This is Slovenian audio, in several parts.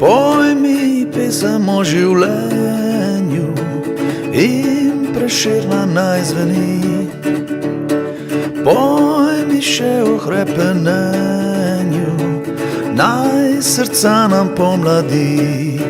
Poj mi pesem o življenju in Prešerna naj zveni. Poj mi še o hrepenenju, naj srca nam pomladi.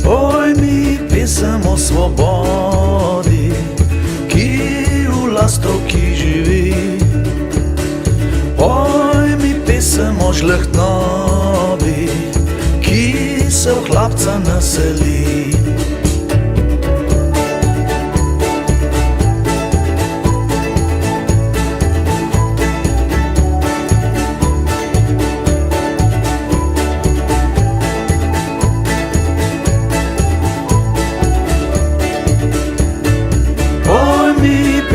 Poj mi pesem o svobodi, ki v lastovki živi. Poj mi pesem o žlehtnobi, ki se v hlapca naseli.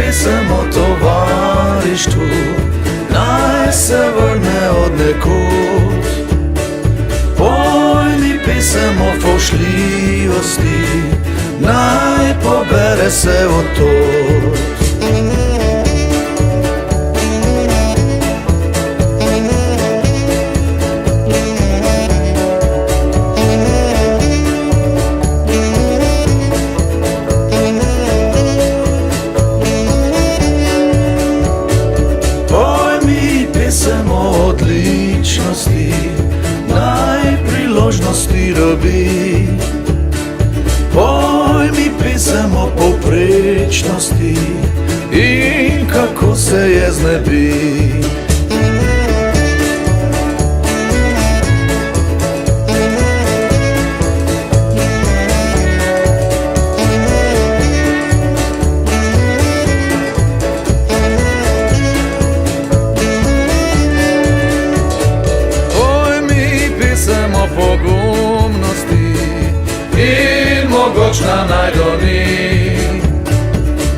Pesem o tovarištvu, naj se vrne od nekud. Poj mi pesem o fovšljivosti, naj pobere se od tod. Pesem o odličnosti, naj priložnosti robi. Poj mi pesem o povprečnosti in kako se je znebi. Pogumnosti in mogočna naj doni.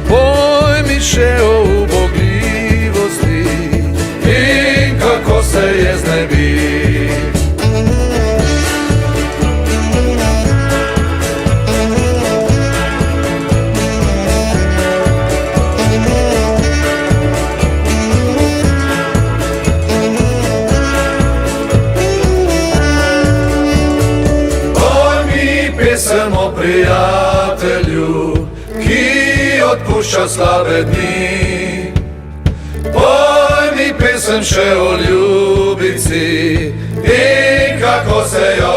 Poj mi še o ubogljivosti in kako se je znebi. Pesem o prijatelju, ki odpušča slabe dni. Poj mi pesem še o ljubici in kako se jo